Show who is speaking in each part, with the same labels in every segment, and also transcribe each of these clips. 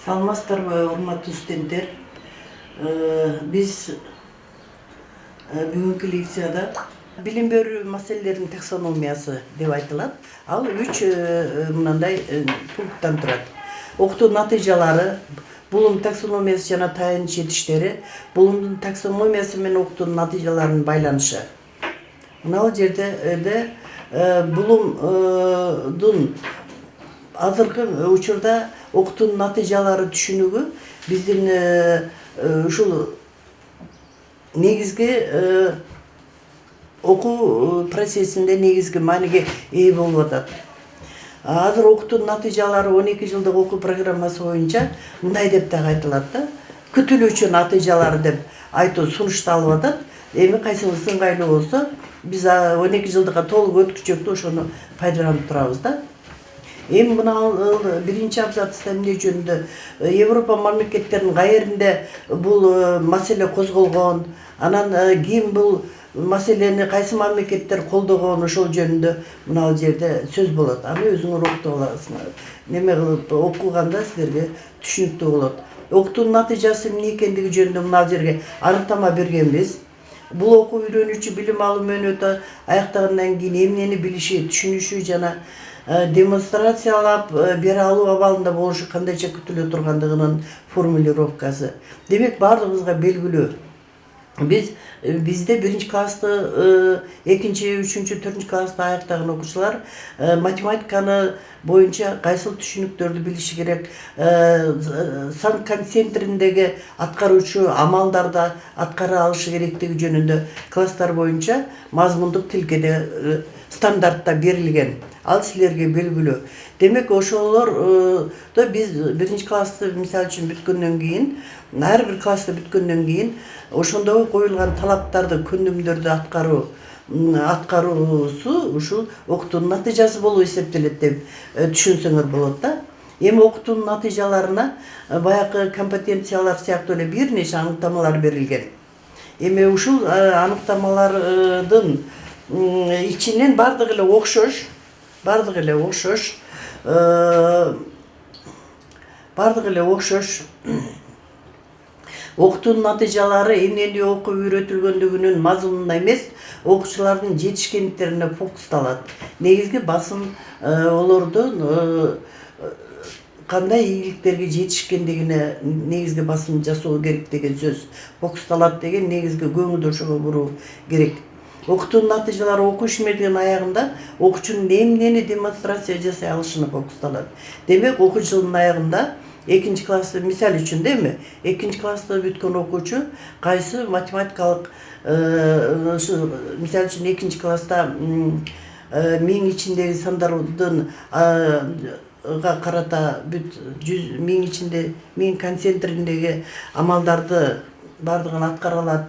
Speaker 1: Саламатсыздарбы, урматтуу студенттер. Биз бүгүнкү лекцияда билим берүү маселелеринин таксономиясы деп айтылат. Ал 3 мындай пункттан турат. Окутуу натыйжалары, булум таксономиясы жана таяныч жетиштери, булумдун таксономиясы менен окутуунун натыйжаларынын байланышы. Мына жерде булумдун азыркы учурда окутуунун натыйжалары түшүнүгү биздин ушул негизги окуу процессинде негизги мааниге ээ болуп атат. Азыр окутуунун натыйжалары 12 жылдык окуу программасы боюнча мындай деп дагы айтылат да, күтүлүүчү натыйжалар деп айтуу сунушталып атат. Эми кайсыңыз ыңгайлуу болсо, биз 12 жылдыкка толук өткүчөктү ошону пайдаланып турабыз да. Эми мына биринчи абзацта эмне жөнүндө Европа мамлекеттеринин кайеринде бул маселе козголгон, анан ким бул маселени кайсы мамлекеттер колдогон, ошол жөнүндө мына жерде сөз болот. Аны өзүңөр окутуп аласыңар. Неме кылып окуганда силерге түшүнүктүү болот. Окутуунун натыйжасы эмне экендиги жөнүндө мына жерге аныктама бергенбиз. Бул окуу үйрөнүүчү билим алуу мөөнөтү аяктагандан кийин эмнени билиши, түшүнүшү жана демонстрациялап бере алуу абалында болушу кандайча күтүлө тургандыгынын формулировкасы. Демек баардыгыбызга белгилүү. Бизде биринчи классты, экинчи, үчүнчү, төртүнчү классты аяктаган окуучулар математиканы боюнча кайсыл түшүнүктөрдү билиши керек, сан концентриндеги аткаруучу амалдарды аткара алышы керектиги жөнүндө класстар боюнча мазмундук тилкеде стандартта берилген. Ал силерге белгилүү. Демек ошолорду биз биринчи классты мисалы үчүн бүткөндөн кийин, ар бир классты бүткөндөн кийин ошондо коюлган талаптарды, көндүмдөрдү аткаруусу ушул окутуунун натыйжасы болуп эсептелет деп түшүнсөңөр болот да. Эми окутуунун натыйжаларына баягы компетенциялар сыяктуу эле бир нече аныктамалар берилген. Эми ушул аныктамалардын ичинен бардыгы эле окшош, окутуунун натыйжалары эмнени окуп үйрөтүлгөндүгүнүн мазмунуна эмес, окуучулардын жетишкендиктерине фокусталат. Негизги басым олордун кандай ийгиликтерге жетишкендигине негизги басым жасоо керек деген сөз. Фокусталат деген негизги көңүлдү ошого буруу керек. Окутуунун натыйжалары окуу ишмердигинин аягында окуучунун эмнени демонстрация жасай алышына фокусталат. Демек окуу жылынын аягында экинчи классты мисал үчүн эми экинчи классты бүткөн окуучу кайсы математикалык мисал үчүн экинчи класста 1000 ичиндеги сандардын карата 1000 ичинде 1000 концентриндеги амалдарды бардыгын аткара алат.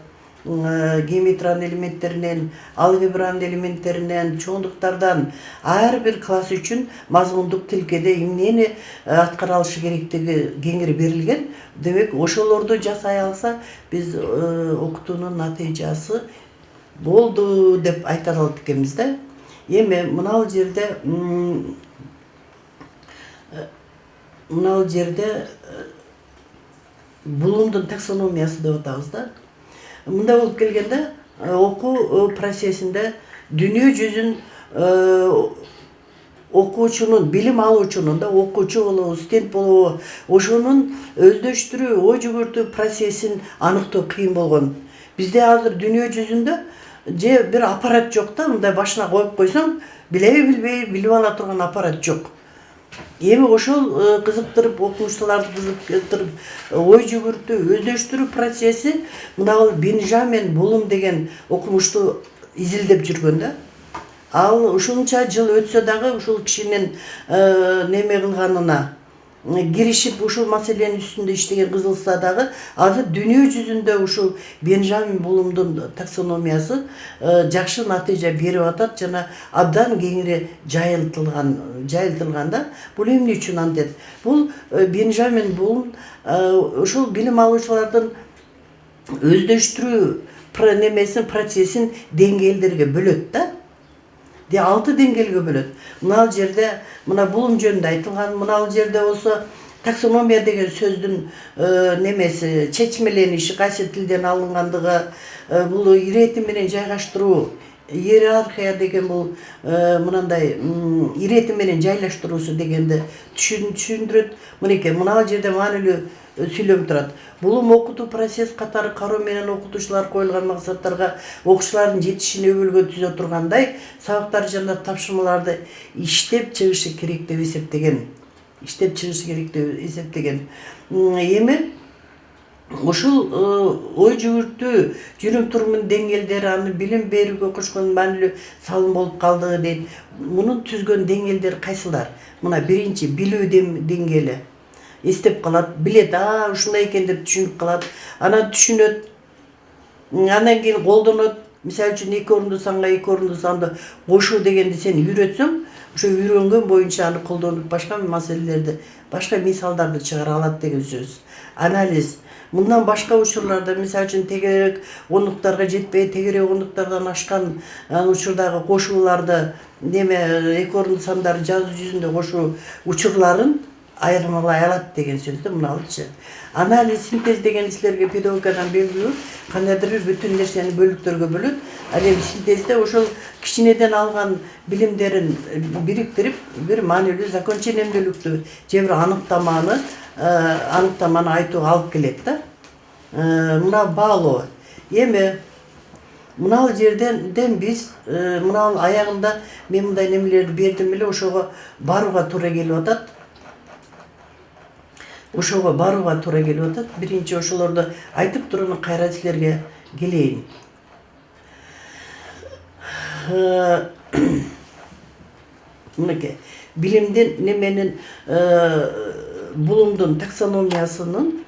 Speaker 1: Геометриянын элементтеринен, алгебранын элементтеринен, чоңдуктардан ар бир класс үчүн мазмундук тилкеде эмнени аткара алышы керектиги кеңири берилген. Демек ошолорду жасай алса, биз окутуунун натыйжасы болду деп айта алат экенбиз да. Эми мына жерде булумдун таксономиясы деп атабыз да. Мында болуп келгенде окуу процессинде дүйнө жүзүн окуучунун, билим алуучунун да, окуучу болобу, студент болобу, ошонун өздөштүрүү, ой жүгүртүү процессин аныктоо кыйын болгон. Бизде азыр дүйнө жүзүндө же бир аппарат жок да, мындай башына коюп койсоң, билбей билип ала турган аппарат жок. Эми ошол кызыктырып, окуучуларды кызыктырып, ой жүгүртүү, өздөштүрүү процесси мына бул Бенжамин Булум деген окумушту изилдеп жүргөн да. Ал ушунча жыл өтсө дагы ушул кишинин неме кылганына киришип ушул маселенин үстүндө иштеген кызылса дагы азыр дүйнө жүзүндө ушул Бенжамин Булумдун таксономиясы жакшы натыйжа берип атат жана абдан кеңири жайылтылган да. Бул эмне үчүн антет? Бул Бенжамин Булум ушул билим алуучулардын өздөштүрүү процессин деңгээлдерге бөлөт да. 6 деңгээлге бөлөт. Мына жерде мына булум жөнүндө айтылган, мына жерде болсо Taksonomiya деген сөздүн немеси, чечмелениши кайсы тилден алынгандыгы, бул иретим менен жайгаштыруу, иерархия деген бул мынандай иретим менен жайлаштыруусу дегенди түшүндүрөт. Мынеке мына жерде маанилүү сүйлөм турат. Бул окутуу процесс катары кароо менен окутуучулар коюлган максаттарга окуучулардын жетишине өбөлгө түзө тургандай сабактар жана тапшырмаларды иштеп чыгышы керек деп эсептеген. Эми ушул ой жүгүртүү жүрүм турумунун деңгээлдери аны билим берүүгө кошкон маанилүү салым болуп калды дейт. Мунун түзгөн деңгээлдери кайсылар? Мына биринчи билүү деңгээли. Эстеп калат, билет, ушундай экен деп түшүнүп калат. Анан түшүнөт. Андан кийин колдонот. Мисалы үчүн 2 орунду санга 2 орунду санды кошуу дегенди сен үйрөтсөң, ошо үйрөнгөн боюнча аны колдонуп башка маселелерди, башка мисалдарды чыгара алат деген сөз. Анализ. Мындан башка учурларда, мисалы үчүн тегерек ондуктарга жетпей, тегерек ондуктардан ашкан учурдагы кошууларды, 2 орунду сандарды жазуу жүзүндө кошуу учурларын айырмалай алат деген сөз да мыналычы. Анализ, синтез деген силерге педагогикадан белгилүү, кандайдыр бир бүтүн нерсени бөлүктөргө бөлөт. Ал эми синтезде ошол кичинеден алган билимдерин бириктирип, бир маанилүү законченемдүүлүктү же бир аныктаманы айтууга алып келет да. Мына баалоо. Эми мына жерден биз мына аягында мен мындай немелерди бердим эле, ошого барууга туура келип атат. Биринчи ошолорду айтып туруп кайра силерге келейин. Мынеке билимдин неменин Блумдун таксономиясынын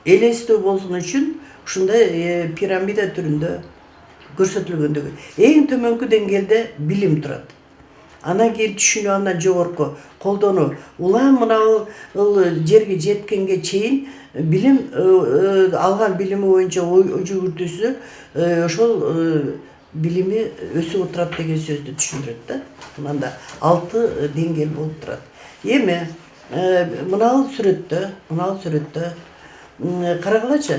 Speaker 1: элестөө болсун үчүн ушундай пирамида түрүндө көрсөтүлгөндүгү. Эң төмөнкү деңгээлде билим турат. Анан кийин түшүнүү, андан жогорку колдонуу. Улам мына жерге жеткенге чейин билим алган билими боюнча ой жүгүртүүсү ошол билими өсүп отурат деген сөздү түшүндүрөт да. Мында 6 деңгээл болуп турат. Эми мына сүрөттө карагылачы.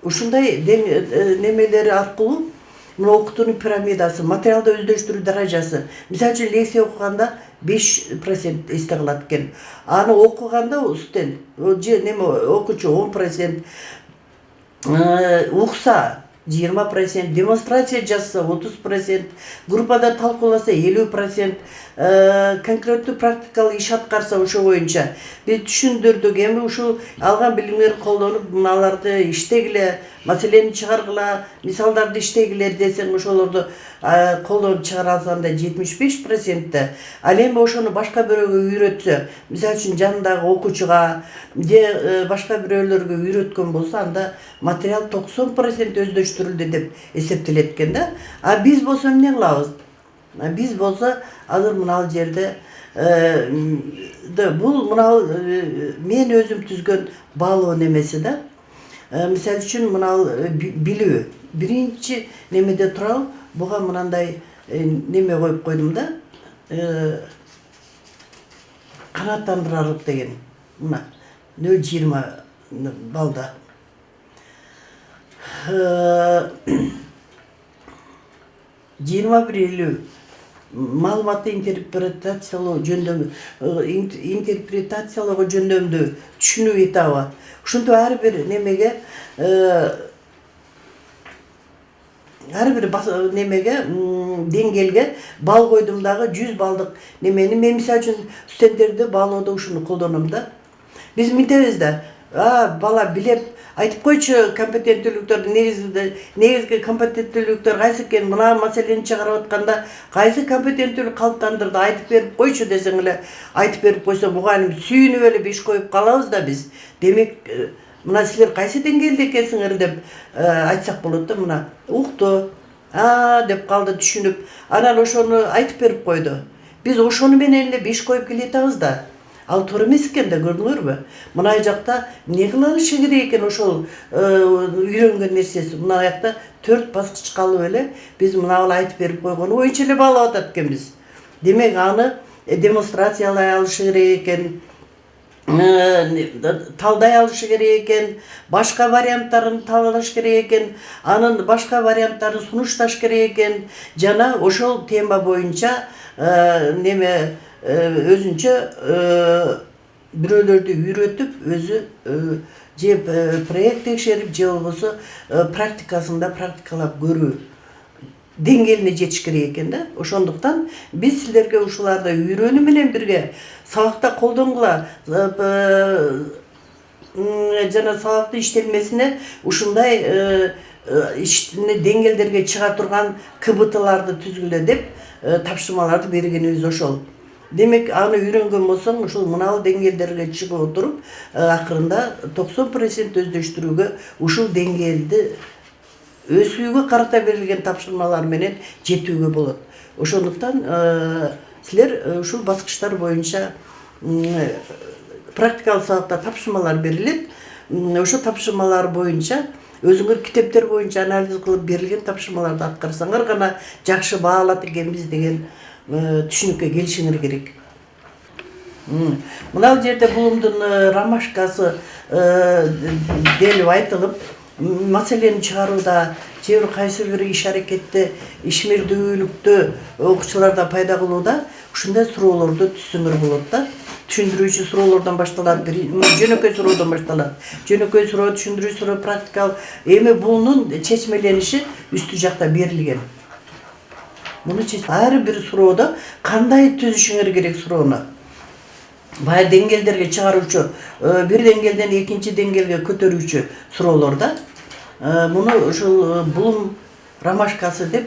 Speaker 1: Ушундай немелери аркылуу мына окутуунун пирамидасы, материалды өздөштүрүү даражасы. Мисалы үчүн лекция окуганда 5% эсте калат экен. Аны окуганда студент, окуучу 10%, укса 20%, демонстрация жазса 30%, группада талкууласа 50%, конкреттүү практикалык иш аткарса ошо боюнча биз түшүндүрдүк. Эми ушул алган билимдерди колдонуп, мыналарды иштегиле, маселени чыгаргыла, мисалдарды иштегиле десең, ошолорду колдонуп чыгара алсаң да 75%. Ал эми ошону башка бирөөгө үйрөтсө, мисалы үчүн жанындагы окуучуга же башка бирөөлөргө үйрөткөн болсо, анда материал 90% өздөштүрүлдү деп эсептелет экен да. Биз болсо эмне кылабыз? Биз болсо азыр мына жерде бул мына мен өзүм түзгөн баалоо немеси да. Мисалы үчүн мына билүү. Биринчи немеде турабы, буга мынандай неме коюп койдум да. Канааттандырарлык деген. Мына 0,20 балда. Жыйырма бир элүү маалыматты интерпретациялоо жөндөмдүү түшүнүү этабы. Ушинтип ар бир немеге деңгээлге бал койдум дагы 100 балдык немени мен мисалы үчүн студенттерди баалоодо ушуну колдоном да. Биз мынтебиз да. Бала билет, айтып койчу компетенттүүлүктөр, негизги компетенттүүлүктөр кайсы экен, мына маселени чыгарып атканда кайсы компетенттүүлүк калыптандырды айтып берип койчу десең эле, айтып берип койсо, мугалим сүйүнүп эле 5 коюп калабыз да биз. Демек, мына силер кайсы деңгээлде экенсиңер деп айтсак болот да. Мына укту, деп калды түшүнүп, анан ошону айтып берип койду. Биз ошону менен эле 5 коюп келатабыз да. Ал туура эмес экен да, көрдүңөрбү? Мына жакта эмне кылышы керек экен ошол үйрөнгөн нерсеси. Мына жакта 4 баскыч калып эле биз мына айтып берип койгону боюнча эле баалап атат экенбиз. Демек аны демонстрациялай алышы керек экен, талдай алышы керек экен, башка варианттарын табылыш керек экен, анын башка варианттарын сунушташ керек экен, жана ошол тема боюнча неме өзүнчө бирөөлөрдү үйрөтүп, өзү же проект текшерип, же болбосо практикасында практикалап көрүү деңгээлине жетиш керек экен да. Ошондуктан биз силерге ушуларды үйрөнүү менен бирге сабакта колдонгула, жана сабактын иштелмесине ушундай деңгээлдерге чыга турган КБТларды түзгүлө деп тапшырмаларды бергенибиз ошол. Демек, аны үйрөнгөн болсоң, ушул мынау деңгээлдерге чыгып отуруп, акырында 90% өздөштүрүүгө, ушул деңгээлди өсүүгө карата берилген тапшырмалар менен жетүүгө болот. Ошондуктан силер ушул баскычтар боюнча практикалык сабакта тапшырмалар берилет. Ошо тапшырмалар боюнча өзүңөр китептер боюнча анализ кылып берилген тапшырмаларды аткарсаңар гана жакшы баалат экенбиз деген түшүнүккө келишиңер керек. Мына жерде булумдун ромашкасы делип айтылып, маселени чыгарууда же бир кайсы бир иш аракетте ишмердүүлүктү окуучуларда пайда кылууда ушундай суроолорду түзсөңөр болот да. Түшүндүрүүчү суроолордон башталат, жөнөкөй суроодон башталат. Жөнөкөй суроо, түшүндүрүүчү суроо, практикалык. Эми бунун чечмелениши үстү жакта берилген. Муну ар бир суроодо кандай түзүшүңөр керек суроону. Бая деңгээлдерге чыгаруучу, бир деңгээлден экинчи деңгээлге көтөрүүчү суроолор да. Муну ушул булум ромашкасы деп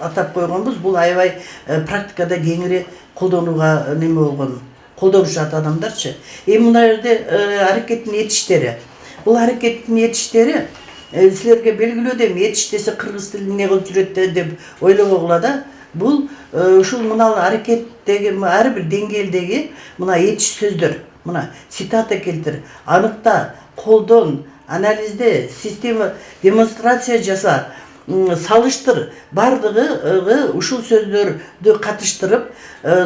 Speaker 1: атап койгонбуз. Бул аябай практикада кеңири колдонууга неме болгон, колдонушат адамдарчы. Эми мына жерде аракеттин этиштери. Бул аракеттин этиштери силерге белгилүү деп, этиш десе кыргыз тилин эмне кылып жүрөт деп ойлобогула да. Бул ушул мына аракеттеги ар бир деңгээлдеги мына этиш сөздөр, мына цитата келтир, аныкта, колдон, анализде, система, демонстрация жаса, салыштыр, бардыгы ушул сөздөрдү катыштырып,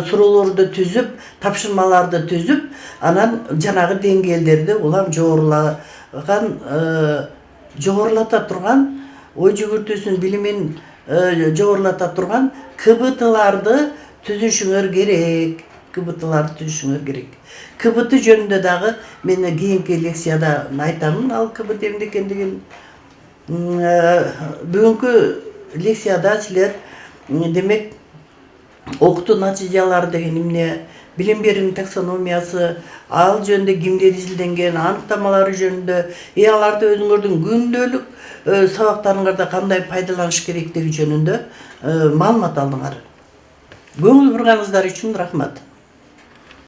Speaker 1: суроолорду түзүп, тапшырмаларды түзүп, анан жанагы деңгээлдерди улам жогорулата турган, ой жүгүртүүсүн, билимин жогорулата турган КБТларды түзүшүңөр керек. КБТларды түзүшүңөр керек. КБТ жөнүндө дагы мен кийинки лекцияда айтамын, ал КБТ эмне экендигин. Бүгүнкү лекцияда силер демек окутуу натыйжалары деген эмне, билим берүүнүн таксономиясы, ал жөнүндө кимдер изилденген, аныктамалары жөнүндө, аларды өзүңөрдүн күндөлүк сабактарыңарда кандай пайдаланыш керектиги жөнүндө маалымат алдыңар. Көңүл бурганыңыздар үчүн рахмат.